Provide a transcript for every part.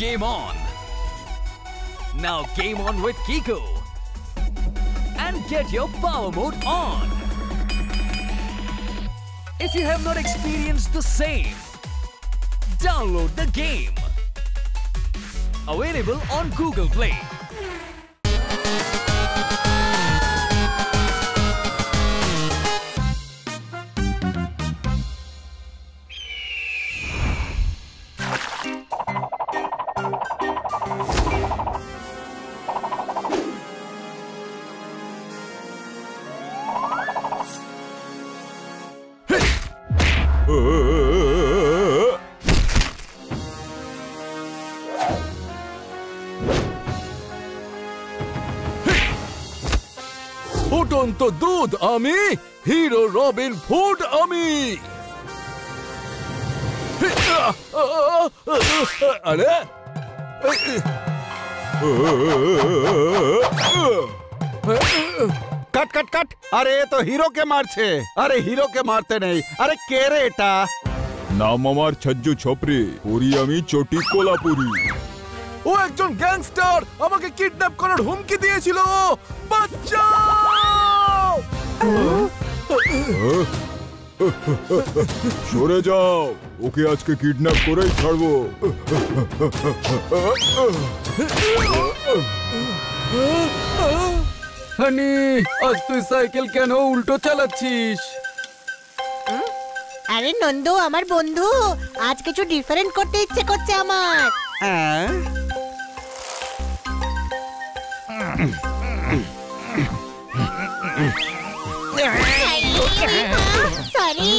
Game on! Now game on with Kiko and get your power mode on. If you have not experienced the same, download the game. Available on Google Play. ফুটন্ত দুধ আমি, hero Robin food আমি। আরে কাট কাট কাট। আরে তো হিরোকে মারছে। আরে হিরোকে মারতে নেই। আরে কে রে এটা? নাম আমার ছজ্জু ছপরি, পুরি আমি চটি কোলাপুরি। ও একজন গ্যাংস্টার, আমাকে কিডন্যাপ করার হুমকি দিয়েছিল। বাঁচাও! সরে যাও, ওকে আজকে কিডন্যাপ করেই ছাড়বো। হানি, আজ তুই সাইকেল কেন উল্টো চালাচ্ছিস? আরে নন্দু আমার বন্ধু, আজ কিছু ডিফারেন্ট করতে ইচ্ছে করছে আমার। সরি।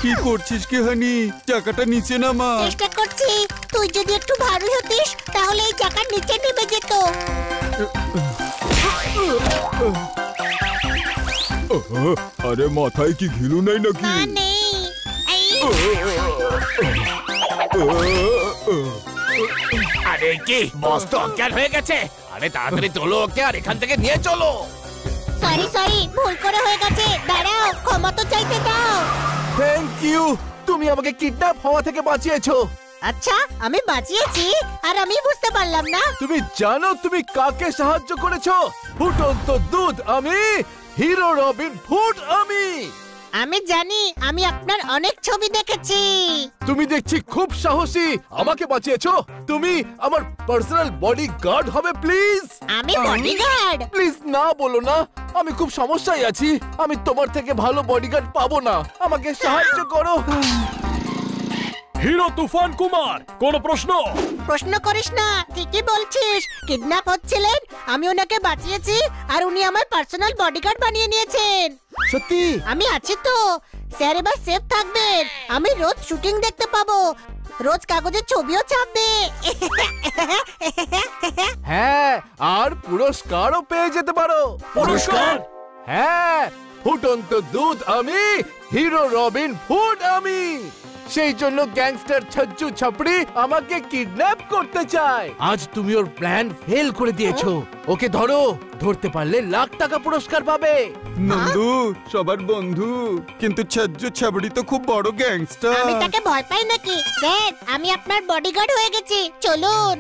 কি করছিস কি হানি? চাকাটা নিচে নামা। চেষ্টা করছি, তুই যদি একটু ভারী হতিস তাহলে এই চাকার নিচে নেমে যেত। আরে মাথায় কি ঘিলু নাই নাকি? না নেই। আরে কি বস তো অজ্ঞান হয়ে গেছে। আরে তাড়াতাড়ি তোলো ওকে আর এখান থেকে নিয়ে চলো। সরি সরি, ভুল করে হয়ে গেছে। দাঁড়াও, ক্ষমা তো চাইতে দাও। থ্যাংক ইউ, তুমি আমাকে কিডন্যাপ হওয়া থেকে বাঁচিয়েছো। আচ্ছা, আমি বাঁচিয়েছি আর আমি বুঝতে পারলাম না। তুমি জানো তুমি কাকে সাহায্য করেছো? ফুটন্ত দুধ আমি, হিরো রবিন ফুড আমি। আমি জানি, আমি আপনার অনেক ছবি দেখেছি। তুমি দেখছি খুব সাহসী, আমাকে বাঁচিয়েছো। তুমি আমার পার্সোনাল বডিগার্ড হবে প্লিজ। আমি বডিগার্ড? প্লিজ না বলো না, আমি খুব সমস্যায় আছি। আমি তোমার থেকে ভালো বডিগার্ড পাবো না, আমাকে সাহায্য করো। হিরো তুফান কুমার, কোন প্রশ্ন? প্রশ্ন করিস না, ঠিকই বলছিস। কিডন্যাপ হচ্ছিলেন, আমি ওনাকে বাঁচিয়েছি আর উনি আমার পার্সোনাল বডিগার্ড বানিয়ে নিয়েছেন। সত্যি? আমি আছি তো। স্যার এবার সেফ থাকবেন। আমি রোজ শুটিং দেখতে পাবো, রোজ কাগজের ছবিও ছাপবে। হ্যাঁ, আর পুরস্কারও পেয়ে যেতে পারো। পুরস্কার? হ্যাঁ, ফুটন্ত দুধ আমি, হিরো রবিন ফুড আমি। সেই জন্য গ্যাংস্টার ছজ্জু ছপড়ি আমাকে কিডন্যাপ করতে চায়। আজ তুমি ওর প্ল্যান ফেল করে দিয়েছো। ওকে ধরো, ধরতে পারলে লাখ টাকা পুরস্কার পাবে। নন্দু সবার বন্ধু, কিন্তু ছজ্জু ছাবড়ি তো খুব বড় গ্যাংস্টার। আমি তাকে ভয় পাই নাকি? স্যার, আমি আপনার বডিগার্ড হয়ে গেছি, চলুন।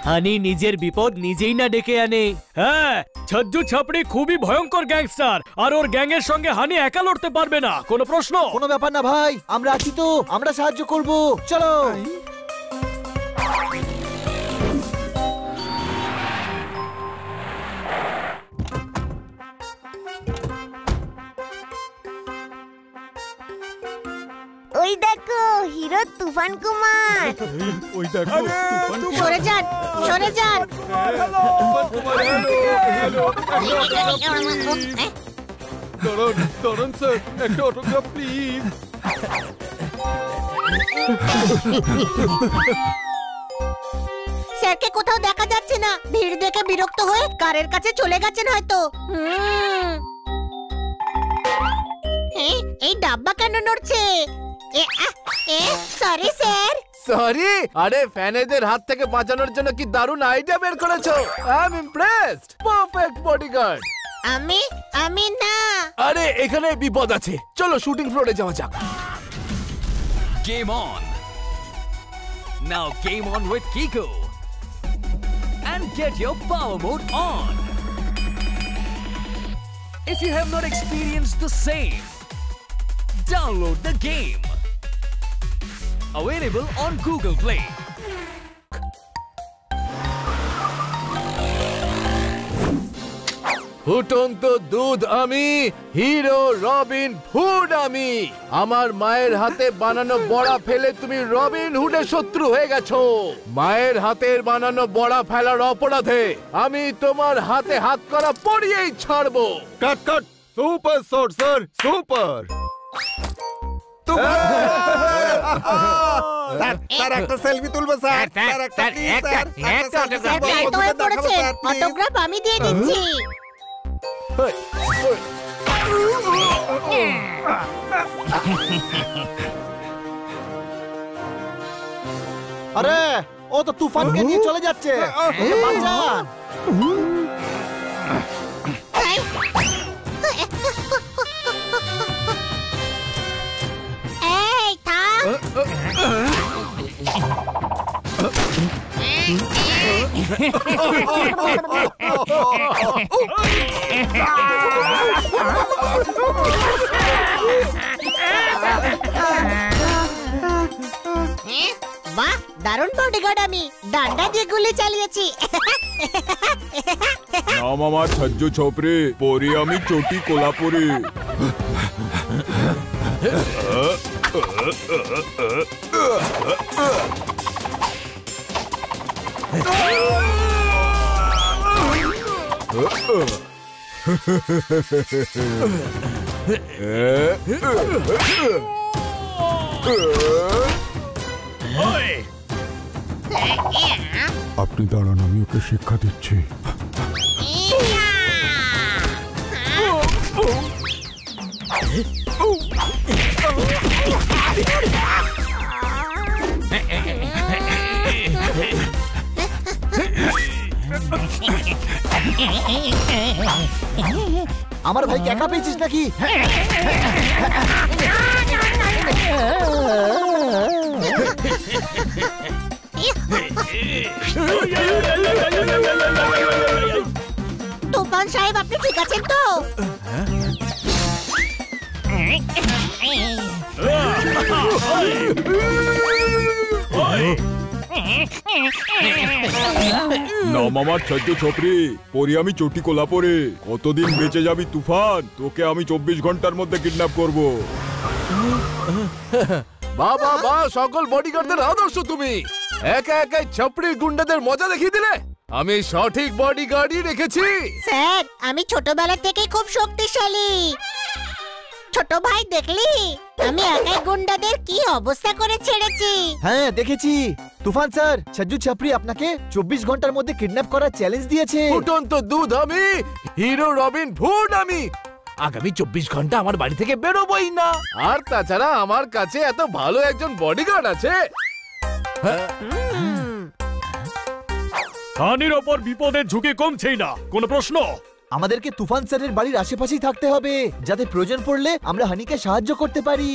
হানি নিজের বিপদ নিজেই না ডেকে আনে। হ্যাঁ, ছজ্জু ছাপড়ি খুবই ভয়ঙ্কর গ্যাংস্টার, আর ওর গ্যাংয়ের সঙ্গে হানি একা লড়তে পারবে না। কোনো প্রশ্ন? কোনো ব্যাপার না ভাই, আমরা আছি তো, আমরা সাহায্য করব। চলো। ওই দেখো হিরো তুফান কুমার। ওই দেখো তুফান কুমার। সরে যান, সরে যান। দাঁড়ান দাঁড়ান স্যার, একটা অটোগ্রাফ প্লিজ। স্যারকে কোথাও দেখা যাচ্ছে না। ভিড় দেখে বিরক্ত হয়ে কারের কাছে চলে গেছেন হয়তো। এই ডাব্বা কেন নড়ছে? Sorry sir. সরি? আরে ফ্যানেদের হাত থেকে বাঁচানোর জন্য কি দারুণ আইডিয়া বের করেছো। I am impressed. Perfect bodyguard. আমি না। আরে এখানে বিপদ আছে, চলো শুটিং ফ্লোরে যাওয়া যাক। Game on! Now game on with Kiko! And get your power mode on! If you have not experienced the same, download the game! Available on Google Play. ফুটন্ত দুধ আমি, হিরো রবিন হুড আমি। আমার মায়ের হাতে বানানো বড়া ফেলে তুমি রবিন হুডের শত্রু হয়ে গেছো। মায়ের হাতের বানানো বড়া ফেলার অপরাধে আমি তোমার হাতে হাত করা পরিয়েই ছাড়বো। Cut cut, super shot sir, super. Sir একটা সেলফি তুলবো স্যার। স্যার একটা অটোগ্রাফ আমি দিয়ে দিচ্ছি। আরে ও তো তুফানকে নিয়ে চলে যাচ্ছে, ওকে বাঁচান। এই থাম। বাহ, দারুণ বডিগার্ড আমি, ডান্ডা দিয়ে গুলি চালিয়েছি। নাম আমার ছজ্জু ছোপড়ে, পরি আমি চটি কোলাপুরি। আপনি দাঁড়ান, আমি ওকে শিক্ষা দিচ্ছি। আমার ভাই একা পেয়েছিস নাকি? তুফান সাহেব, আপনি ঠিক আছেন তো? নাম আমার ছজ্জু ছোপড়ি, পরি আমি চটি কোলাপুরি। কতদিন বেঁচে যাবি তুফান? তোকে আমি 24 ঘন্টার মধ্যে কিডন্যাপ করব। বাবা বা সকল বডিগার্ডদের আদর্শ তুমি। একা একাই ছাপড়ির গুন্ডাদের মজা দেখিয়ে দিলে। আমি সঠিক বডিগার্ডই রেখেছি। স্যার, আমি ছোটবেলা থেকে খুব শক্তিশালী। ছোট ভাই দেখলি আমি একাই গুন্ডাদের কি অবস্থা করে ছেড়েছি। হ্যাঁ দেখেছি। তুফান স্যার, ছজ্জু ছাপড়ি আপনাকে 24 ঘন্টার মধ্যে কিডন্যাপ করার চ্যালেঞ্জ দিয়েছে। ফুটন্ত দুধ আমি, হিরো রবিন হুড আমি। আগামী 24 ঘন্টা আমার বাড়ি থেকে বেরোবই না। আর তাছাড়া আমার কাছে এত ভালো একজন বডিগার্ড আছে। হানির ওপর বিপদের ঝুঁকি কমছেই না, কোনো প্রশ্ন? আমাদেরকে তুফান স্যারের বাড়ির আশেপাশেই থাকতে হবে, যাতে প্রয়োজন পড়লে আমরা হানিকে সাহায্য করতে পারি।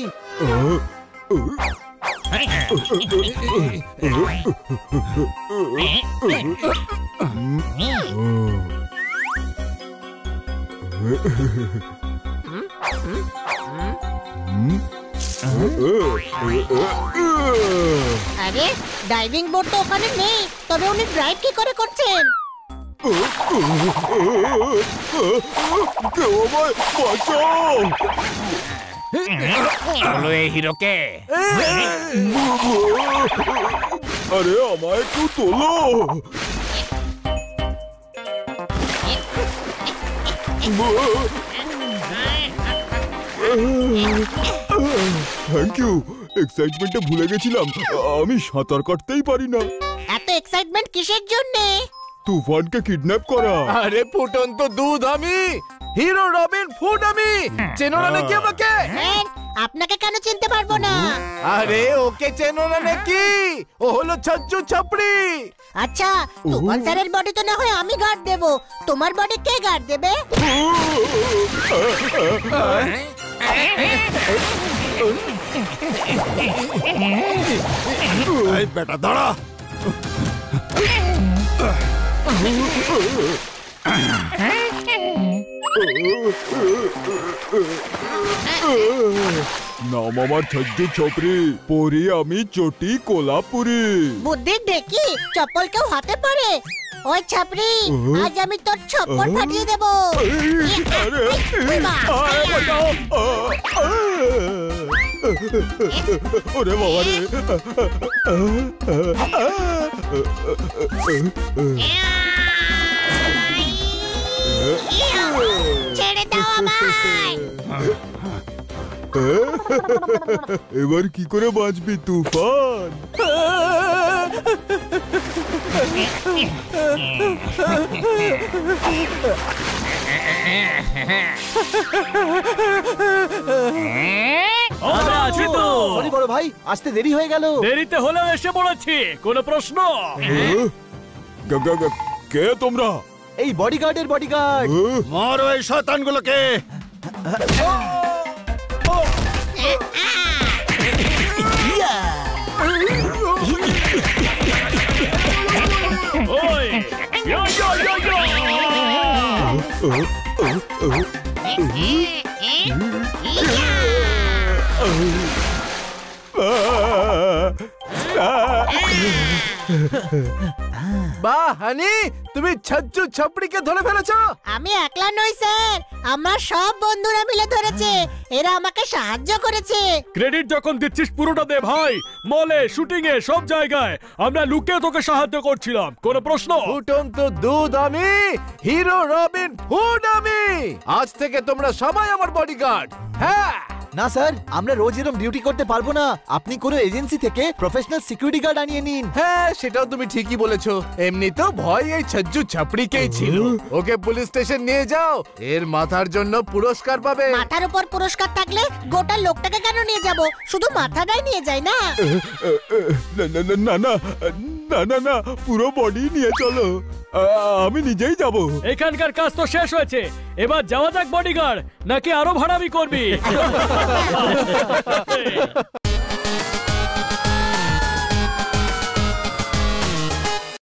আরে ডাইভিং বোর্ড তো ওখানে নেই, তবে উনি ড্রাইভ কি করে করছেন? বলো এই হিরোকে। আরে আমায় একটু তোলো। থ্যাংক ইউ, এক্সাইটমেন্টে ভুলে গেছিলাম আমি সাঁতার কাটতেই পারি না। এত এক্সাইটমেন্ট কিসের জন্য? তুফানকে কিডন্যাপ করা। আরে ফুটন্ত দুধ আমি, হিরো রবিন হুড আমি। চেনো না নাকি আমাকে? স্যার, আপনাকে কেন চিনতে পারবো না? আরে ওকে চেনো না নাকি? ও হলো ছজ্জু ছাপড়ি। আচ্ছা, তুফান স্যারের বডি তো না হয় আমি গার্ড দেব, তোমার বডি কে গার্ড দেবে? এই বেটা দাঁড়া। নাম আমার ছজ্জু ছাপড়ি, পরি আমি চটি কোলাপুরি। বুদ্ধির দেখি চপ্পল কেউ হাতে পারে? ওই ছাপড়ি, আজ আমি তোর চপ্পল ফাটিয়ে দেব। ওরে বাবা রে। ছেড়ে দাও আমায়। এবার কি করে বাঁচবি তুফান? আমরা আছি তো। সরি বড় ভাই, আসতে দেরি হয়ে গেল। দেরিতে হলেও এসে পড়েছি, কোনো প্রশ্ন? কে তোমরা? এই বডিগার্ডের বডিগার্ড। মারো এই শয়তানগুলোকে। ওই ইয়ো ইয়ো ইয়ো বাহ হানি, তুমি ছজ্জু ছাপড়িকে ধরে ফেলেছো। আমি একলা নই স্যার, আমার সব বন্ধুরা মিলে ধরেছে। এরা আমাকে সাহায্য করেছে। ক্রেডিট যখন দিচ্ছিস পুরোটা দে ভাই। মলে, শুটিং এ, সব জায়গায় আমরা লুকিয়ে তোকে সাহায্য করছিলাম। কোনো প্রশ্ন? ফুটন্ত দুধ আমি, হিরো রবিন হুড আমি। আজ থেকে তোমরা সবাই আমার বডিগার্ড। হ্যাঁ। না স্যার, আমরা রোজ এরকম ডিউটি করতে পারবো না। আপনি কোনো এজেন্সি থেকে প্রফেশনাল সিকিউরিটি গার্ড আনিয়ে নিন। হ্যাঁ, সেটাও তুমি ঠিকই বলেছো। এমনি তো ভয় এই ছজ্জু ছাপড়িকেই ছিল। ওকে পুলিশ স্টেশন নিয়ে যাও, এর মাথার জন্য পুরস্কার পাবে। মাথার উপর পুরস্কার থাকলে গোটা লোকটাকে কেন নিয়ে যাব? শুধু মাথাটাই নিয়ে যাই না? না না না না না না না, পুরো বডি নিয়ে চলো। আমি নিজেই যাব। এখানকার কাজ তো শেষ হয়েছে, এবার যাওয়া যাক বডিগার্ড। নাকি আরো ভাড়ামি করবি?